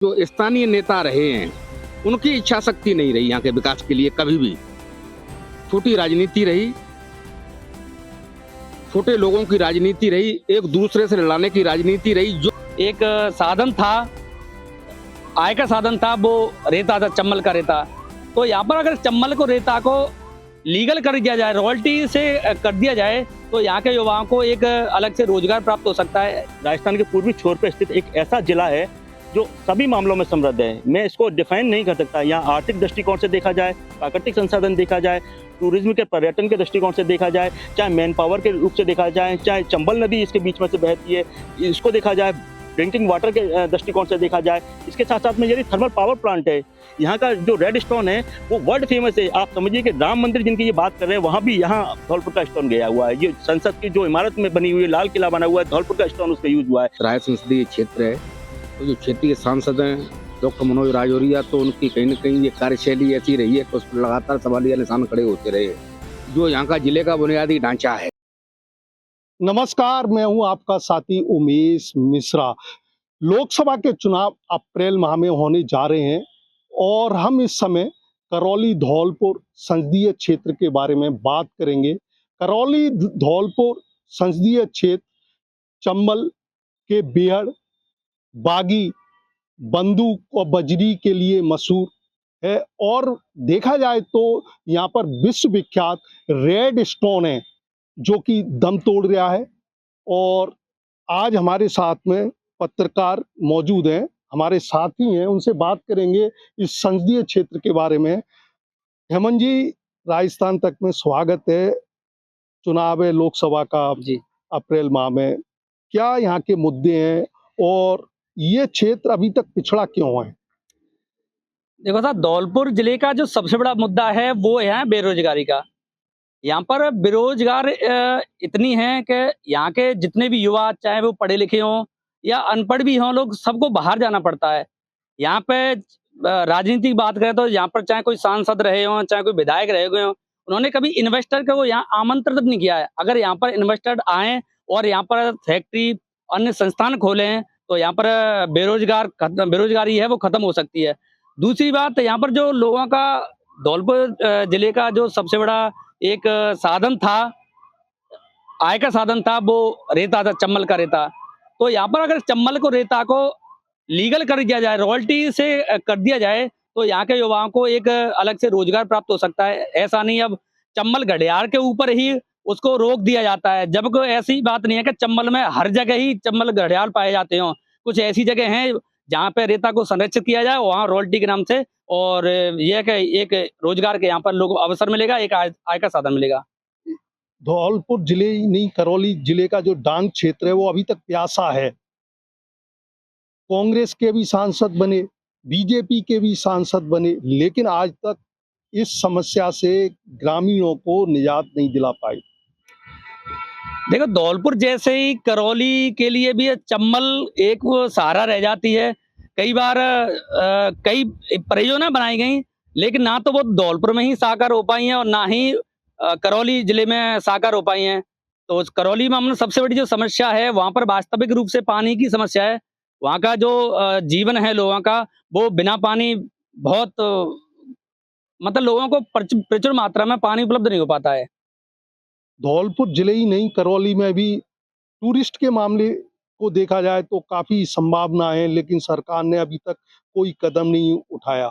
जो स्थानीय नेता रहे हैं, उनकी इच्छा शक्ति नहीं रही यहाँ के विकास के लिए कभी भी। छोटी राजनीति रही, छोटे लोगों की राजनीति रही, एक दूसरे से लड़ाने की राजनीति रही। जो एक साधन था, आय का साधन था, वो रेता था, चम्बल का रेता। तो यहाँ पर अगर चम्बल को, रेता को लीगल कर दिया जाए, रॉयल्टी से कर दिया जाए, तो यहाँ के युवाओं को एक अलग से रोजगार प्राप्त हो सकता है। राजस्थान के पूर्वी छोर पर स्थित एक ऐसा जिला है जो सभी मामलों में समृद्ध है। मैं इसको डिफाइन नहीं कर सकता। यहाँ आर्थिक दृष्टिकोण से देखा जाए, प्राकृतिक संसाधन देखा जाए, टूरिज्म के, पर्यटन के दृष्टिकोण से देखा जाए, चाहे मैन पावर के रूप से देखा जाए, चाहे चंबल नदी इसके बीच में से बहती है, इसको देखा जाए, ड्रिंकिंग वाटर के दृष्टिकोण से देखा जाए। इसके साथ साथ में यदि थर्मल पावर प्लांट है, यहाँ का जो रेड स्टोन है वो वर्ल्ड फेमस है। आप समझिए कि राम मंदिर जिनकी ये बात कर रहे हैं, वहाँ भी यहाँ धौलपुर का स्टोन गया हुआ है। ये संसद की जो इमारत में बनी हुई है, लाल किला बना हुआ है, धौलपुर का स्टोन उसका यूज हुआ है। राय संसदीय क्षेत्र है, तो जो क्षेत्रीय सांसद हैं डॉक्टर मनोज राजौरिया, तो उनकी कहीं न कहीं ये कार्यशैली ऐसी रही है कि उस पर लगातार सवालिया निशान खड़े होते रहे, जो यहाँ का जिले का बुनियादी ढांचा है। नमस्कार, मैं हूं आपका साथी उमेश मिश्रा। लोकसभा के चुनाव अप्रैल माह में होने जा रहे हैं और हम इस समय करौली धौलपुर संसदीय क्षेत्र के बारे में बात करेंगे। करौली धौलपुर संसदीय क्षेत्र चंबल के बेहड़, बागी, बंदूक और बजरी के लिए मशहूर है और देखा जाए तो यहाँ पर विश्वविख्यात रेड स्टोन है जो कि दम तोड़ रहा है। और आज हमारे साथ में पत्रकार मौजूद हैं, हमारे साथी हैं, उनसे बात करेंगे इस संसदीय क्षेत्र के बारे में। हेमंत जी, राजस्थान तक में स्वागत है। चुनाव है लोकसभा का जी, अप्रैल माह में, क्या यहाँ के मुद्दे हैं और ये क्षेत्र अभी तक पिछड़ा क्यों है? देखो साहब, धौलपुर जिले का जो सबसे बड़ा मुद्दा है वो है बेरोजगारी का। यहाँ पर बेरोजगार इतनी है कि यहाँ के जितने भी युवा, चाहे वो पढ़े लिखे हों या अनपढ़ भी हों, लोग सबको बाहर जाना पड़ता है। यहाँ पे राजनीति की बात करें तो यहाँ पर चाहे कोई सांसद रहे हों, चाहे कोई विधायक रहे हुए हों, उन्होंने कभी इन्वेस्टर को यहाँ आमंत्रित नहीं किया है। अगर यहाँ पर इन्वेस्टर आए और यहाँ पर फैक्ट्री, अन्य संस्थान खोलें, तो यहाँ पर बेरोजगारी है वो खत्म हो सकती है। दूसरी बात, यहाँ पर जो लोगों का, धौलपुर जिले का जो सबसे बड़ा एक साधन था, आय का साधन था, वो रेता था, चम्बल का रेता। तो यहाँ पर अगर चम्बल को, रेता को लीगल कर दिया जाए, रॉयल्टी से कर दिया जाए, तो यहाँ के युवाओं को एक अलग से रोजगार प्राप्त हो सकता है। ऐसा नहीं अब चम्बल घड़ियाल के ऊपर ही उसको रोक दिया जाता है, जब कोई ऐसी बात नहीं है कि चम्बल में हर जगह ही चम्बल घड़ियाल पाए जाते हों। कुछ ऐसी जगह हैं जहाँ पे रेता को संरक्षित किया जाए, वहाँ रॉयल्टी के नाम से, और ये कि एक रोजगार के यहाँ पर लोगों को अवसर मिलेगा, एक आय का साधन मिलेगा। धौलपुर जिले ही नहीं, करौली जिले का जो डांग क्षेत्र है वो अभी तक प्यासा है। कांग्रेस के भी सांसद बने, बीजेपी के भी सांसद बने, लेकिन आज तक इस समस्या से ग्रामीणों को निजात नहीं दिला पाई। देखो, धौलपुर जैसे ही करौली के लिए भी चम्बल एक वो सहारा रह जाती है। कई बार कई परियोजना बनाई गई, लेकिन ना तो वो धौलपुर में ही साकार हो पाई हैं और ना ही करौली जिले में साकार हो पाई हैं। तो उस करौली में हमने सबसे बड़ी जो समस्या है, वहाँ पर वास्तविक रूप से पानी की समस्या है। वहाँ का जो जीवन है लोगों का, वो बिना पानी बहुत मतलब लोगों को प्रचुर मात्रा में पानी उपलब्ध नहीं हो पाता है। धौलपुर जिले ही नहीं, करौली में भी टूरिस्ट के मामले को देखा जाए तो काफी संभावना है, लेकिन सरकार ने अभी तक कोई कदम नहीं उठाया।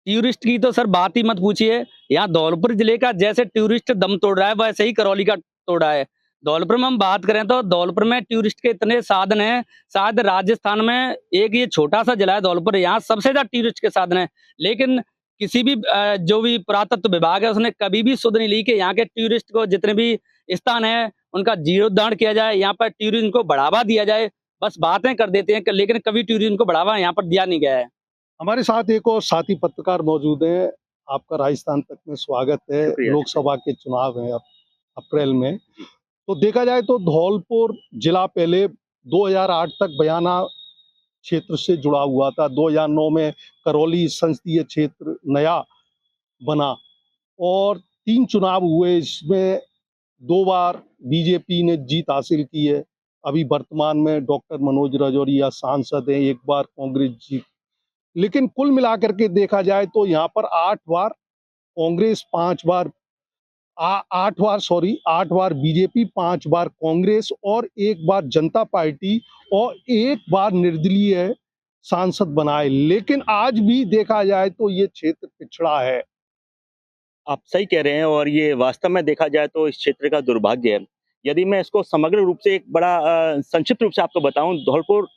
टूरिस्ट की तो सर बात ही मत पूछिए। यहाँ धौलपुर जिले का जैसे टूरिस्ट दम तोड़ रहा है, वैसे ही करौली का तोड़ा है। धौलपुर में हम बात करें तो धौलपुर में टूरिस्ट के इतने साधन हैं, शायद राजस्थान में एक ये छोटा सा जिला है धौलपुर, यहाँ सबसे ज्यादा टूरिस्ट के साधन है। लेकिन किसी भी जो भी पुरातत्व विभाग है, उसने कभी भी सुध नहीं ली कि यहाँ के टूरिस्ट को, जितने भी स्थान है, उनका जीर्णोद्धार किया जाए, यहाँ पर टूरिज्म को बढ़ावा दिया जाए। बस बातें कर देते हैं, लेकिन कभी टूरिज्म को बढ़ावा यहाँ पर दिया नहीं गया है। हमारे साथ एक और साथी पत्रकार मौजूद हैं। आपका राजस्थान तक में स्वागत है। लोकसभा के चुनाव हैं अप्रैल में, तो देखा जाए तो धौलपुर जिला पहले 2008 तक बयाना क्षेत्र से जुड़ा हुआ था। 2009 में करौली संसदीय क्षेत्र नया बना और 3 चुनाव हुए, इसमें 2 बार बीजेपी ने जीत हासिल की है। अभी वर्तमान में डॉक्टर मनोज राजौरिया सांसद हैं, एक बार कांग्रेस जीत, लेकिन कुल मिलाकर के देखा जाए तो यहाँ पर 8 बार कांग्रेस, 5 बार 8 बार बीजेपी, 5 बार कांग्रेस और 1 बार जनता पार्टी और 1 बार निर्दलीय सांसद बनाए। लेकिन आज भी देखा जाए तो ये क्षेत्र पिछड़ा है। आप सही कह रहे हैं और ये वास्तव में देखा जाए तो इस क्षेत्र का दुर्भाग्य है। यदि मैं इसको समग्र रूप से एक बड़ा संक्षिप्त रूप से आपको बताऊं, धौलपुर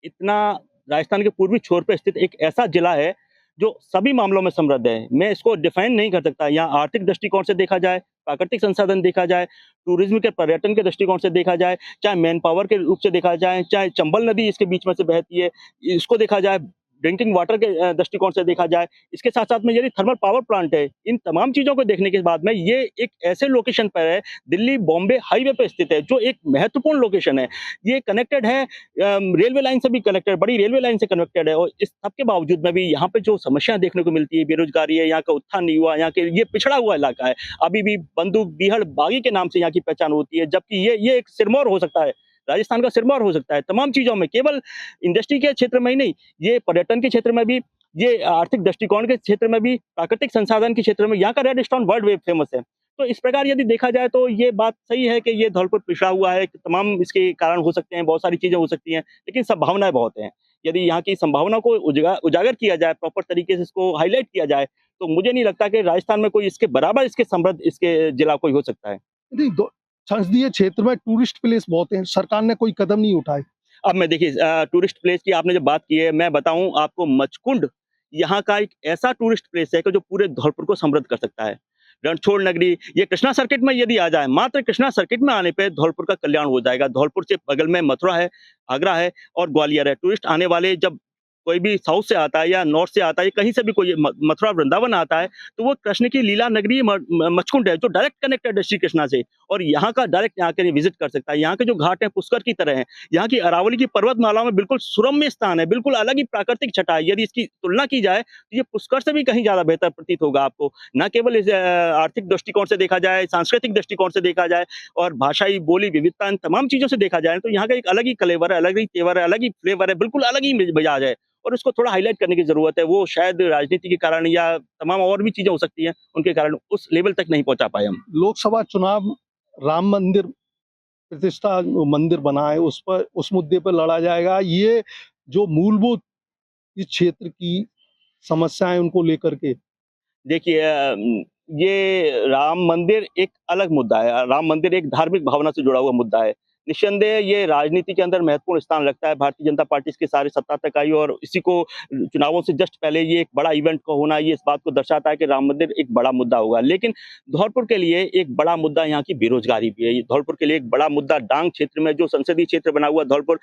इतना राजस्थान के पूर्वी छोर पे स्थित एक ऐसा जिला है जो सभी मामलों में समृद्ध है। मैं इसको डिफाइन नहीं कर सकता। यहाँ आर्थिक दृष्टिकोण से देखा जाए, प्राकृतिक संसाधन देखा जाए, टूरिज्म के पर्यटन के दृष्टिकोण से देखा जाए, चाहे मैन पावर के रूप से देखा जाए, चाहे चंबल नदी इसके बीच में से बहती है, इसको देखा जाए, ड्रिंकिंग वाटर के दृष्टिकोण से देखा जाए, इसके साथ साथ में यदि थर्मल पावर प्लांट है, इन तमाम चीज़ों को देखने के बाद में ये एक ऐसे लोकेशन पर है, दिल्ली बॉम्बे हाईवे पे स्थित है, जो एक महत्वपूर्ण लोकेशन है। ये कनेक्टेड है, रेलवे लाइन से भी कनेक्टेड, बड़ी रेलवे लाइन से कनेक्टेड है और इस सब के बावजूद में भी यहाँ पे जो समस्याएं देखने को मिलती है, बेरोजगारी है, यहाँ का उत्थान नहीं हुआ, यहाँ के ये पिछड़ा हुआ इलाका है। अभी भी बंदूक बीहड़ बागी के नाम से यहाँ की पहचान होती है, जबकि ये एक सिरमौर हो सकता है, राजस्थान का सिरमौर हो सकता है तमाम चीज़ों में, केवल इंडस्ट्री के क्षेत्र में ही नहीं, ये पर्यटन के क्षेत्र में भी, ये आर्थिक दृष्टिकोण के क्षेत्र में भी, प्राकृतिक संसाधन के क्षेत्र में यहाँ का red stone world web famous है। तो इस प्रकार यदि देखा जाए तो ये बात सही है कि ये धौलपुर पिछड़ा हुआ है, कि तमाम इसके कारण हो सकते हैं, बहुत सारी चीज़ें हो सकती हैं, लेकिन संभावनाएँ बहुत हैं। यदि यहाँ की संभावना को उजागर किया जाए, प्रॉपर तरीके से इसको हाईलाइट किया जाए, तो मुझे नहीं लगता कि राजस्थान में कोई इसके बराबर, इसके समृद्ध इसके जिला कोई हो सकता है। नहीं, संसदीय क्षेत्र में टूरिस्ट प्लेस बहुत हैं, सरकार ने कोई कदम नहीं उठाए। अब मैं देखिए टूरिस्ट प्लेस की आपने जब बात की है, मैं बताऊं आपको, मचकुंड यहाँ का एक ऐसा टूरिस्ट प्लेस है कि जो पूरे धौलपुर को समृद्ध कर सकता है। रणछोड़ नगरी, ये कृष्णा सर्किट में यदि आ जाए, मात्र कृष्णा सर्किट में आने पे धौलपुर का कल्याण हो जाएगा। धौलपुर से बगल में मथुरा है, आगरा है और ग्वालियर है। टूरिस्ट आने वाले जब कोई भी साउथ से आता है या नॉर्थ से आता है, कहीं से भी कोई मथुरा वृंदावन आता है, तो वो कृष्ण की लीला नगरी मचकुंड है, जो डायरेक्ट कनेक्टेड है श्री कृष्णा से, और यहाँ का डायरेक्ट यहाँ के विजिट कर सकता है। यहाँ के जो घाट हैं पुष्कर की तरह हैं, यहाँ की अरावली की पर्वतमाला में बिल्कुल सुरम्य स्थान है, बिल्कुल अलग ही प्राकृतिक छटा है। यदि इसकी तुलना की जाए तो ये पुष्कर से भी कहीं ज्यादा बेहतर प्रतीत होगा आपको, न केवल इस आर्थिक दृष्टिकोण से देखा जाए, सांस्कृतिक दृष्टिकोण से देखा जाए और भाषाई बोली विविधता, इन तमाम चीजों से देखा जाए, तो यहाँ का एक अलग ही कलेवर है, अलग ही तेवर है, अलग ही फ्लेवर है, बिल्कुल अलग ही मिजाज है और उसको थोड़ा हाईलाइट करने की जरूरत है। वो शायद राजनीति के कारण या तमाम और भी चीजें हो सकती हैं, उनके कारण उस लेवल तक नहीं पहुंचा पाए हम। लोकसभा चुनाव, राम मंदिर प्रतिष्ठा मंदिर बना है, उस पर, उस मुद्दे पर लड़ा जाएगा। ये जो मूलभूत इस क्षेत्र की समस्याएं उनको लेकर के, देखिए ये राम मंदिर एक अलग मुद्दा है। राम मंदिर एक धार्मिक भावना से जुड़ा हुआ मुद्दा है। निस्संदेह ये राजनीति के अंदर महत्वपूर्ण स्थान रखता है। भारतीय जनता पार्टी इसके सारे सत्ता तक आई और इसी को चुनावों से जस्ट पहले ये एक बड़ा इवेंट का होना, ये इस बात को दर्शाता है कि राम मंदिर एक बड़ा मुद्दा होगा। लेकिन धौलपुर के लिए एक बड़ा मुद्दा यहाँ की बेरोजगारी भी है। धौलपुर के लिए एक बड़ा मुद्दा डांग क्षेत्र में जो संसदीय क्षेत्र बना हुआ धौलपुर,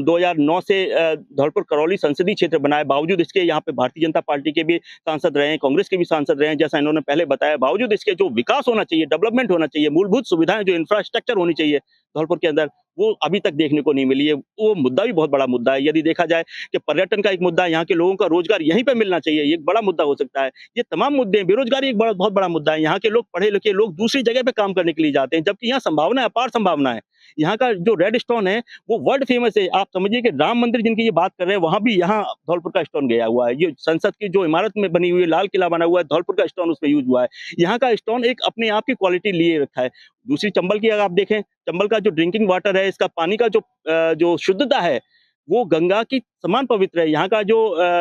2009 से धौलपुर करौली संसदीय क्षेत्र बना है। बावजूद इसके यहाँ पे भारतीय जनता पार्टी के भी सांसद रहे हैं, कांग्रेस के भी सांसद रहे हैं, जैसा इन्होंने पहले बताया। बावजूद इसके जो विकास होना चाहिए, डेवलपमेंट होना चाहिए, मूलभूत सुविधाएं, जो इंफ्रास्ट्रक्चर होनी चाहिए धौलपुर के अंदर, वो अभी तक देखने को नहीं मिली है। वो मुद्दा भी बहुत बड़ा मुद्दा है। यदि देखा जाए कि पर्यटन का एक मुद्दा, यहाँ के लोगों का रोजगार यहीं पे मिलना चाहिए, ये एक बड़ा मुद्दा हो सकता है। ये तमाम मुद्दे, बेरोजगारी एक बहुत बड़ा मुद्दा है। यहाँ के लोग, पढ़े लिखे लोग दूसरी जगह पे काम करने के लिए जाते हैं, जबकि यहाँ संभावना है, अपार संभावना है। यहाँ का जो रेड स्टोन है वो वर्ल्ड फेमस है। आप समझिए कि राम मंदिर जिनकी ये बात कर रहे हैं, वहां भी यहाँ धौलपुर का स्टोन गया हुआ है। ये संसद की जो इमारत में बनी हुई है, लाल किला बना हुआ है, धौलपुर का स्टोन उसमें यूज हुआ है। यहाँ का स्टोन एक अपने आप की क्वालिटी लिए रखा है। दूसरी चंबल की अगर आप देखें, चंबल का जो ड्रिंकिंग वाटर है, इसका पानी का जो शुद्धता है, वो गंगा की समान पवित्र है। यहाँ का जो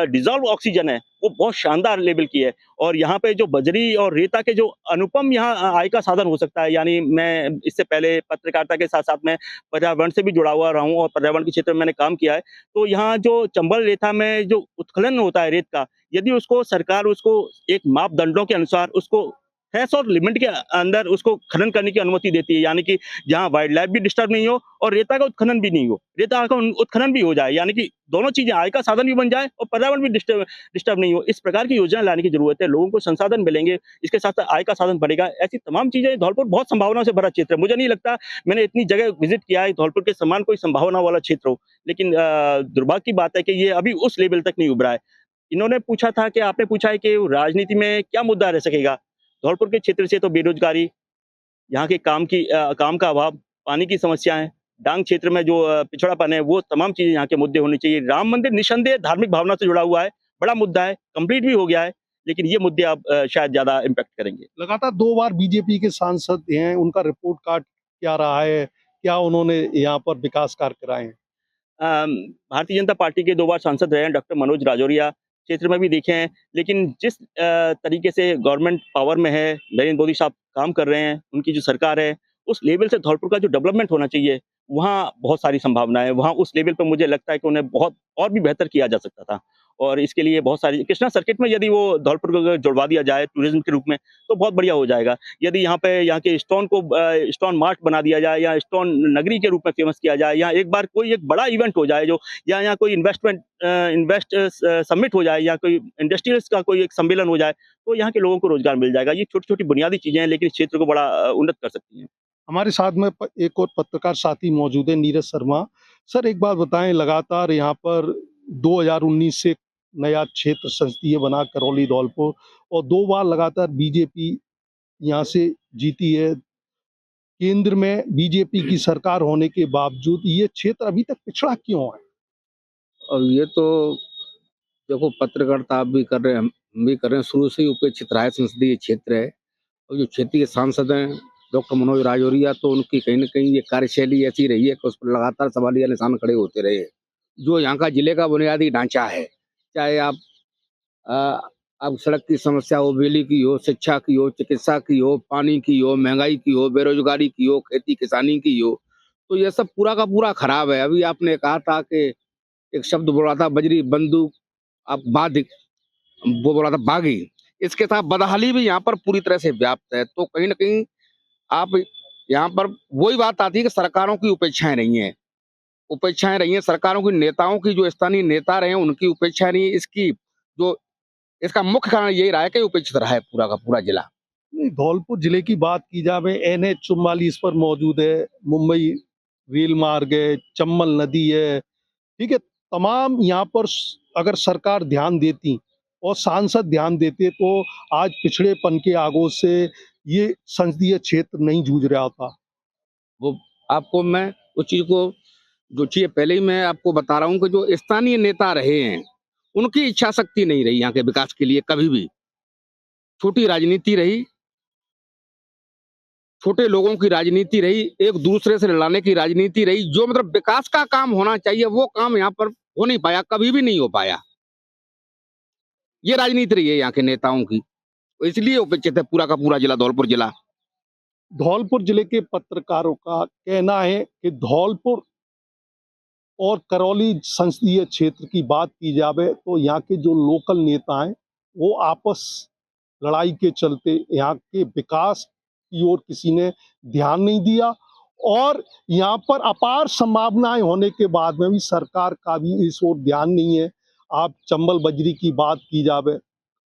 डिजॉल्व ऑक्सीजन है वो बहुत शानदार लेवल की है। और यहाँ पे जो बजरी और रेता के जो अनुपम यहाँ आय का साधन हो सकता है। यानी मैं इससे पहले पत्रकारिता के साथ साथ में पर्यावरण से भी जुड़ा हुआ रहा हूँ और पर्यावरण के क्षेत्र में मैंने काम किया है। तो यहाँ जो चंबल रेता में जो उत्खनन होता है रेत का, यदि उसको सरकार उसको एक मापदंडों के अनुसार उसको थ्रेश और लिमिट के अंदर उसको खनन करने की अनुमति देती है, यानी कि जहाँ वाइल्ड लाइफ भी डिस्टर्ब नहीं हो और रेता का उत्खनन भी नहीं हो, रेता का उत्खनन भी हो जाए, यानी कि दोनों चीजें, आय का साधन भी बन जाए और पर्यावरण भी डिस्टर्ब नहीं हो। इस प्रकार की योजना लाने की जरूरत है। लोगों को संसाधन मिलेंगे, इसके साथ साथ आय का साधन बढ़ेगा। ऐसी तमाम चीजें, धौलपुर बहुत संभावनाओं से भरा क्षेत्र है। मुझे नहीं लगता मैंने इतनी जगह विजिट किया है धौलपुर के समान कोई संभावना वाला क्षेत्र हो, लेकिन दुर्भाग्य की बात है कि ये अभी उस लेवल तक नहीं उभरा है। इन्होंने पूछा था कि, आपने पूछा है कि राजनीति में क्या मुद्दा रह सकेगा। धौलपुर के क्षेत्र से तो बेरोजगारी, यहाँ के काम का अभाव, पानी की समस्याएं, डांग क्षेत्र में जो पिछड़ापन है, वो तमाम चीजें यहाँ के मुद्दे होने चाहिए। राम मंदिर निस्संदेह धार्मिक भावना से जुड़ा हुआ है, बड़ा मुद्दा है, कंप्लीट भी हो गया है, लेकिन ये मुद्दे अब शायद ज्यादा इम्पैक्ट करेंगे। लगातार 2 बार बीजेपी के सांसद हैं, उनका रिपोर्ट कार्ड क्या रहा है? क्या उन्होंने यहाँ पर विकास कार्य कराए हैं? भारतीय जनता पार्टी के 2 बार सांसद रहे हैं डॉक्टर मनोज राजौरिया, क्षेत्र में भी देखे हैं, लेकिन जिस तरीके से गवर्नमेंट पावर में है, नरेंद्र मोदी साहब काम कर रहे हैं, उनकी जो सरकार है, उस लेवल से धौलपुर का जो डेवलपमेंट होना चाहिए, वहाँ बहुत सारी संभावनाएँ हैं। वहाँ उस लेवल पे मुझे लगता है कि उन्हें बहुत और भी बेहतर किया जा सकता था, और इसके लिए बहुत सारी कृष्णा सर्किट में यदि वो धौलपुर को अगर जुड़वा दिया जाए टूरिज़्म के रूप में, तो बहुत बढ़िया हो जाएगा। यदि यहाँ पे यहाँ के स्टोन को स्टोन मार्ट बना दिया जाए, या स्टोन नगरी के रूप में फेमस किया जाए, या एक बार कोई एक बड़ा इवेंट हो जाए जो, या यहाँ कोई समिट हो जाए, या कोई इंडस्ट्रियलिस्ट का कोई एक सम्मेलन हो जाए, तो यहाँ के लोगों को रोजगार मिल जाएगा। ये छोटी-छोटी बुनियादी चीजें हैं, लेकिन इस क्षेत्र को बड़ा उन्नत कर सकती हैं। हमारे साथ में एक और पत्रकार साथी मौजूद है, नीरज शर्मा। सर, एक बात बताएं, लगातार यहाँ पर 2019 से नया क्षेत्र संसदीय बना करौली धौलपुर, और 2 बार लगातार बीजेपी यहाँ से जीती है। केंद्र में बीजेपी की सरकार होने के बावजूद ये क्षेत्र अभी तक पिछड़ा क्यों है? और ये तो देखो, पत्रकारिता आप भी कर रहे हैं, हम भी कर रहे हैं, शुरू से ही उपेक्षित रहा है संसदीय क्षेत्र है। और जो क्षेत्रीय के सांसद हैं डॉक्टर मनोज राजौरिया, तो उनकी कहीं ना कहीं ये कार्यशैली ऐसी रही है कि उस पर लगातार सवालिया निशान खड़े होते रहे। जो यहाँ का जिले का बुनियादी ढांचा है, चाहे आप सड़क की समस्या हो, बिजली की हो, शिक्षा की हो, चिकित्सा की हो, पानी की हो, महंगाई की हो, बेरोजगारी की हो, खेती किसानी की हो, तो ये सब पूरा का पूरा खराब है। अभी आपने कहा था कि एक शब्द बोला था, बजरी बंदूक, आप वो बोला था बागी। इसके साथ बदहाली भी यहाँ पर पूरी तरह से व्याप्त है। तो कहीं ना कहीं आप यहाँ पर वही बात आती है कि सरकारों की उपेक्षाएं रही हैं, सरकारों की, नेताओं की, जो स्थानीय नेता रहे हैं उनकी उपेक्षाएं रही है। इसका मुख्य कारण यही रहा है कि उपेक्षित रहा है पूरा का पूरा जिला। नहीं, धौलपुर जिले की बात की जाए, NH 44 पर मौजूद है, मुंबई रेल मार्ग है, चम्बल नदी है, ठीक है। तमाम यहाँ पर अगर सरकार ध्यान देती और सांसद ध्यान देते, तो आज पिछड़ेपन के आगोश से ये संसदीय क्षेत्र नहीं जूझ रहा था। वो आपको मैं उस चीज को, जो चीज पहले ही मैं आपको बता रहा हूँ कि जो स्थानीय नेता रहे हैं उनकी इच्छा शक्ति नहीं रही यहाँ के विकास के लिए कभी भी। छोटी राजनीति रही, छोटे लोगों की राजनीति रही, एक दूसरे से लड़ाने की राजनीति रही। जो मतलब विकास का काम होना चाहिए वो काम यहाँ पर हो नहीं पाया, कभी भी नहीं हो पाया। ये राजनीति रही है यहाँ के नेताओं की, इसलिए उपेक्षित है पूरा का पूरा जिला, धौलपुर जिला। धौलपुर जिले के पत्रकारों का कहना है कि धौलपुर और करौली संसदीय क्षेत्र की बात की जाए, तो यहाँ के जो लोकल नेता हैं वो आपस लड़ाई के चलते यहाँ के विकास की ओर किसी ने ध्यान नहीं दिया, और यहाँ पर अपार संभावनाएं होने के बाद में भी सरकार का भी इस ओर ध्यान नहीं है। आप चंबल बजरी की बात की जाए,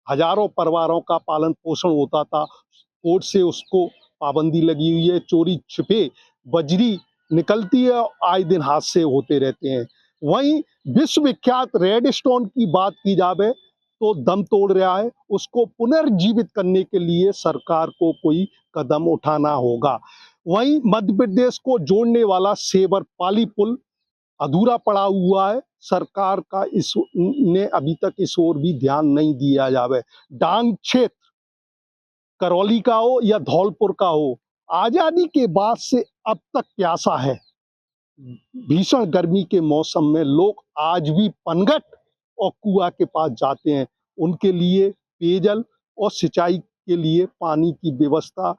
हजारों परिवारों का पालन पोषण होता था, कोर्ट से उसको पाबंदी लगी हुई है, चोरी छिपे बजरी निकलती है, आए दिन हादसे होते रहते हैं। वहीं विश्वविख्यात रेड स्टोन की बात की जाए तो दम तोड़ रहा है, उसको पुनर्जीवित करने के लिए सरकार को कोई कदम उठाना होगा। वहीं मध्य प्रदेश को जोड़ने वाला सेवर पाली पुल अधूरा पड़ा हुआ है, सरकार का इसने अभी तक इस ओर भी ध्यान नहीं दिया जावे। डांग क्षेत्र करौली का हो या धौलपुर का हो, आजादी के बाद से अब तक प्यासा है। भीषण गर्मी के मौसम में लोग आज भी पनघट और कुआं के पास जाते हैं, उनके लिए पेयजल और सिंचाई के लिए पानी की व्यवस्था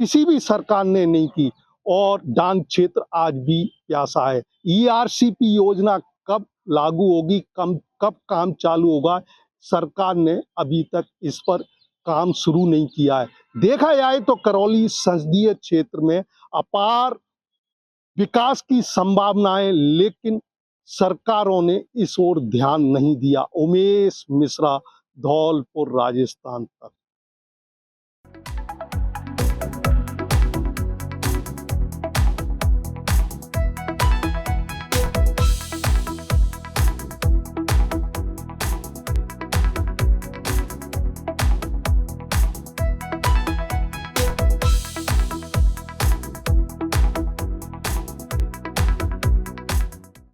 किसी भी सरकार ने नहीं की, और डांग क्षेत्र आज भी प्यासा है। ERCP योजना कब लागू होगी, कब काम चालू होगा, सरकार ने अभी तक इस पर काम शुरू नहीं किया है। देखा जाए तो करौली संसदीय क्षेत्र में अपार विकास की संभावनाएं, लेकिन सरकारों ने इस ओर ध्यान नहीं दिया। उमेश मिश्रा, धौलपुर, राजस्थान तक।